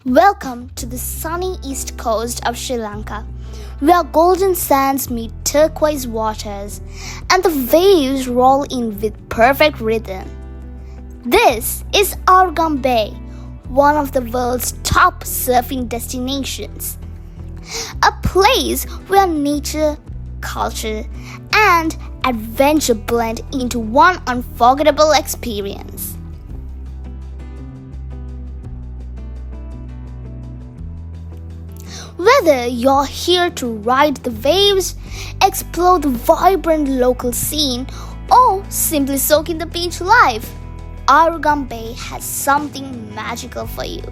Welcome to the sunny east coast of Sri Lanka, where golden sands meet turquoise waters and the waves roll in with perfect rhythm. This is Arugam Bay, one of the world's top surfing destinations. A place where nature, culture, and adventure blend into one unforgettable experience. Whether you're here to ride the waves, explore the vibrant local scene, or simply soak in the beach life, Arugam Bay has something magical for you.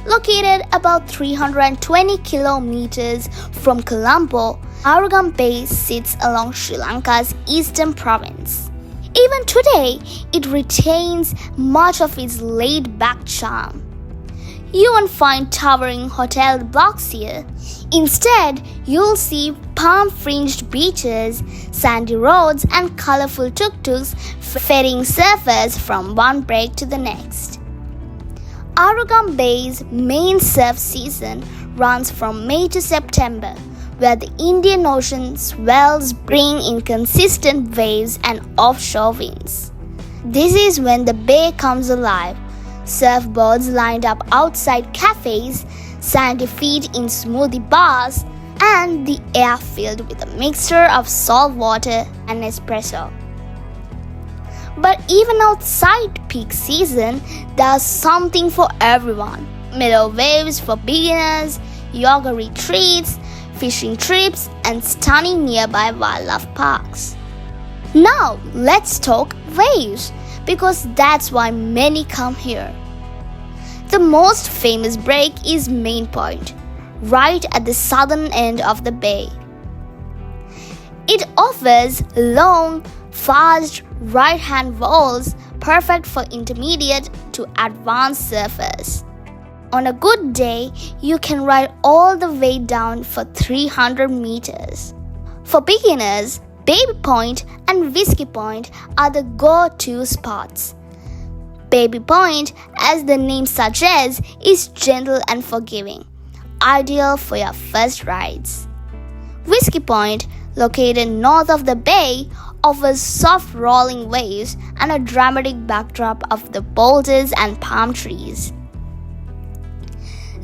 Located about 320 kilometers from Colombo, Arugam Bay sits along Sri Lanka's eastern province. Even today, it retains much of its laid-back charm. You won't find towering hotel blocks here. Instead, you'll see palm-fringed beaches, sandy roads, and colorful tuk-tuks ferrying surfers from one break to the next. Arugam Bay's main surf season runs from May to September, where the Indian Ocean swells bring in consistent waves and offshore winds. This is when the bay comes alive. Surfboards lined up outside cafes, sandy feet in smoothie bars, and the air filled with a mixture of salt water and espresso. But even outside peak season, there's something for everyone. Meadow waves for beginners, yoga retreats, fishing trips, and stunning nearby wildlife parks. Now, let's talk waves, because that's why many come here. The most famous break is Main Point, right at the southern end of the bay. It offers long, fast right-hand walls perfect for intermediate to advanced surfers. On a good day, you can ride all the way down for 300 meters. For beginners, Baby Point and Whiskey Point are the go-to spots. Baby Point, as the name suggests, is gentle and forgiving, ideal for your first rides. Whiskey Point, located north of the bay, offers soft rolling waves and a dramatic backdrop of the boulders and palm trees.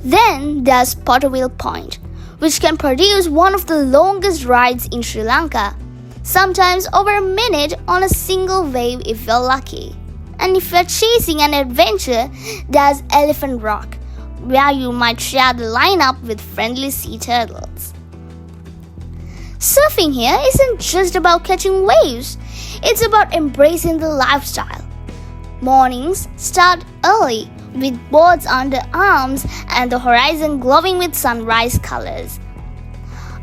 Then there's Pottuvil Point, which can produce one of the longest rides in Sri Lanka, sometimes over a minute on a single wave if you're lucky. And if you're chasing an adventure, there's Elephant Rock, where you might share the lineup with friendly sea turtles. Surfing here isn't just about catching waves, it's about embracing the lifestyle. Mornings start early, with boards under arms and the horizon glowing with sunrise colors.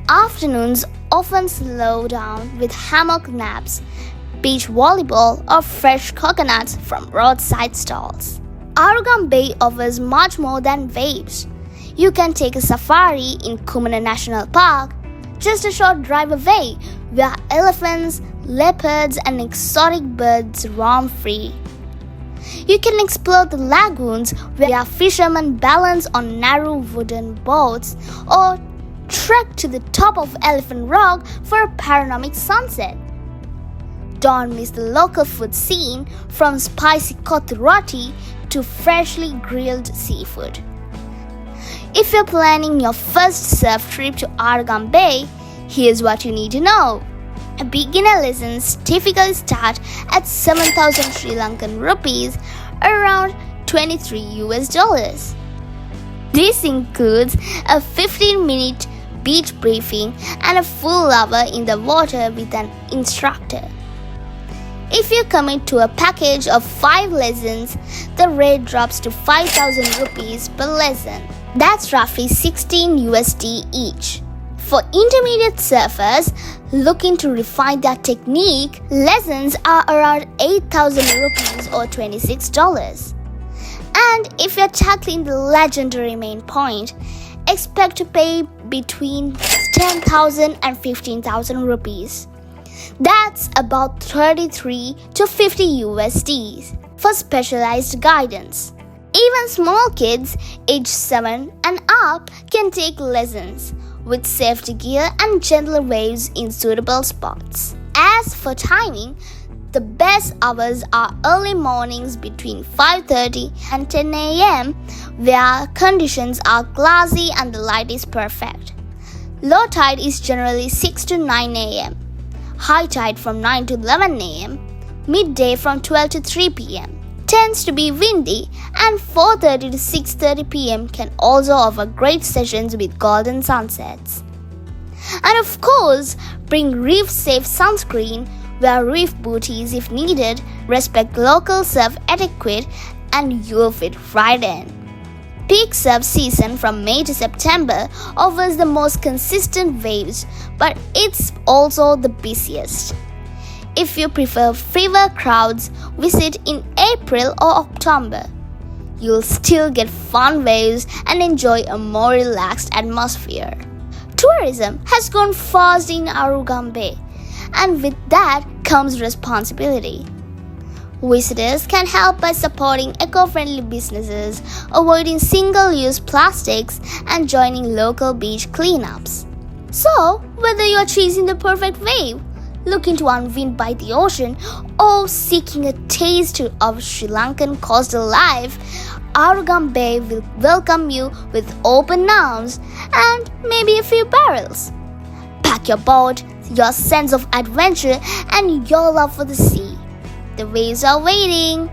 Afternoons often slow down with hammock naps, beach volleyball, or fresh coconuts from roadside stalls. Arugam Bay offers much more than waves. You can take a safari in Kumana National Park, just a short drive away, where elephants, leopards, and exotic birds roam free. You can explore the lagoons where fishermen balance on narrow wooden boats, or trek to the top of Elephant Rock for a panoramic sunset. Don't miss the local food scene, from spicy kothu roti to freshly grilled seafood. If you're planning your first surf trip to Arugam Bay, here's what you need to know. Beginner lessons typically start at 7,000 Sri Lankan rupees, around $23. This includes a 15-minute beach briefing and a full hour in the water with an instructor. If you commit to a package of 5 lessons, the rate drops to 5,000 rupees per lesson. That's roughly $16 each. For intermediate surfers looking to refine their technique, lessons are around 8,000 rupees or $26. And if you're tackling the legendary Main Point, expect to pay between 10,000 and 15,000 rupees. That's about $33 to $50 for specialized guidance. Even small kids aged 7 and up can take lessons with safety gear and gentle waves in suitable spots. As for timing, the best hours are early mornings between 5:30 and 10 a.m. where conditions are glassy and the light is perfect. Low tide is generally 6 to 9 a.m. High tide from 9 to 11 a.m. Midday from 12 to 3 p.m. Tends to be windy, and 4:30 to 6:30 p.m. can also offer great sessions with golden sunsets. And of course, bring reef-safe sunscreen, wear reef booties if needed, respect local surf etiquette, and you'll fit right in. Peak surf season from May to September offers the most consistent waves, but it's also the busiest. If you prefer fewer crowds, visit in April or October. You'll still get fun waves and enjoy a more relaxed atmosphere. Tourism has grown fast in Arugam Bay, and with that comes responsibility. Visitors can help by supporting eco-friendly businesses, avoiding single-use plastics, and joining local beach cleanups. So, whether you're chasing the perfect wave, looking to unwind by the ocean, or seeking a taste of Sri Lankan coastal life, Arugam Bay will welcome you with open arms and maybe a few barrels. Pack your boat, your sense of adventure, and your love for the sea. The waves are waiting.